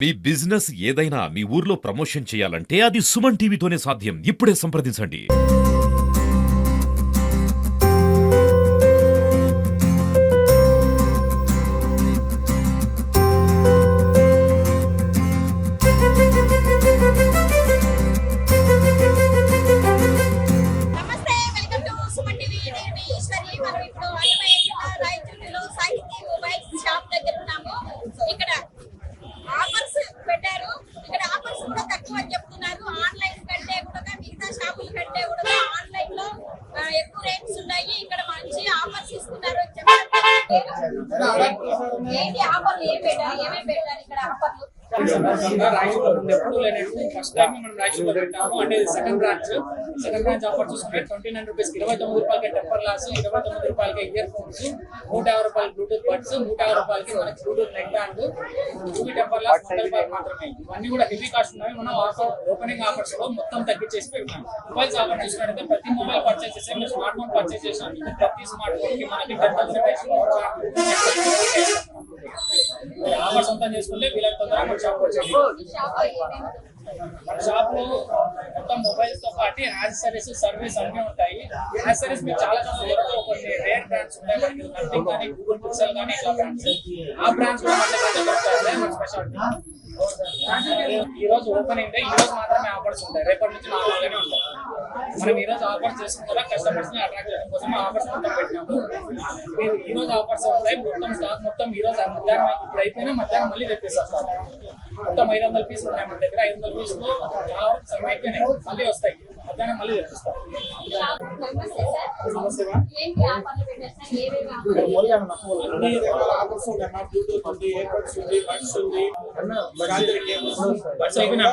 మీ business ఏదైనా మీ ఊర్లో promotion చేయాలంటే అది సుమన్ టీవీతోనే సాధ్యం. ఇప్పుడే సంప్రదించండి. నమస్తే, వెల్కమ్ టు సుమన్ టీవీ. నేను మీ ఈశ్వరి. మనం ఇప్పుడు రాయచూరులో సాహితీ మొబైల్స్ షాప్ దగ్గర ఉన్నాము. ఇక్కడ ఆఫర్స్ పెట్టారు. ఇక్కడ ఆఫర్స్ కూడా తక్కువ అని చెప్తున్నారు. ఆన్లైన్ కంటే కూడా మిగతా షాపుల కంటే కూడా ఆన్లైన్ లో ఎక్కువ రేట్స్ ఉన్నాయి. ఇక్కడ మంచి ఆఫర్స్ ఇస్తున్నారు అని చెప్పారు. ఏంటి ఆఫర్లు ఏమేమి పెట్టారు ఇక్కడ ఆఫర్లు? ఎప్పుడు లేనట్టు ఫస్ట్ టైం మనం రాయచూరులో పెట్టాము. అంటే సెకండ్ బ్రాంచ్ ఆఫర్ చూసుకుంటే 29 రూపీస్ 29 రూపాయలకి టెంపర్ గ్లాస్, 29 రూపాయలకి ఇయర్ ఫోన్స్, 150 రూపాయలు బ్లూటూత్ బడ్స్, 150 రూపాయలకి మనకి Bluetooth neck band, 2 temper glass 100 రూపాయలు మాత్రమే. ఇవన్నీ కూడా హెవీ కాస్ట్ ఉన్నాయి. మనం ఆఫర్ ఓపెనింగ్ ఆఫర్స్ లో మొత్తం తగ్గించేసి పెట్టాం. మొబైల్స్ ఆఫర్ చూసుకుంటే ప్రతి మొబైల్ పర్చేస్ చేస్తే మీరు స్మార్ట్ ఫోన్ పర్చేస్ చేసినట్టు ప్రతి స్మార్ట్ ఫోన్ కి మనకి 10,000 ఆఫర్స్ అంతా చేసుకుంటే వీళ్ళకి తొందరగా మన షాప్ వచ్చేది. మన షాప్ లో మొత్తం మొబైల్స్ తో పాటు యాక్సెసరీస్, సర్వీస్ అన్ని ఉంటాయి. యాక్సెసరీస్ మీకు చాలా దొరకవు. కొన్ని రేర్ బ్రాండ్స్ ఉంటాయి. మనకి నథింగ్ కానీ, గూగుల్ పిక్సెల్ కానీ ఇట్లా బ్రాండ్స్. ఆ బ్రాండ్స్ కూడా మన దగ్గర దొరుకుతాయి. మన స్పెషాలిటీ. ఈ రోజు ఓపెనింగ్ డే. ఈ రోజు మాత్రమే ఆఫర్స్ ఉంటాయి. రేపటి నుంచి నార్మల్గానే ఉంటాయి. మనం ఈ రోజు ఆఫర్స్ చేసుకున్న కదా కస్టమర్స్ ని అట్రాక్ట్ చేయడం కోసం ఆఫర్స్ మొత్తం పెట్టినాము. ఈ రోజు ఆఫర్స్ ఉంటాయి. మొత్తం స్టాక్ మొత్తం ఈ రోజు మధ్యాహ్నం ఇప్పుడు అయిపోయినా మధ్యాహ్నం మళ్ళీ తెప్పిస్తాం. మొత్తం 500 పీసులు ఉన్నాయి మన దగ్గర. 500 పీసులు చాలా వరకు అయిపోయినాయి. మళ్ళీ వస్తాయి. మధ్యాహ్నం మళ్ళీ తెప్పిస్తాం. ఏంటి ఆఫర్లు పెట్టారు? ఏమేమి అన్ని ఆఫర్స్ ఉన్నాయి. బ్లూటూత్ ఉంది, ఎయిర్ బడ్స్ ఉంది, బడ్స్ ఉంది, బడ్స్ అయిపోయినా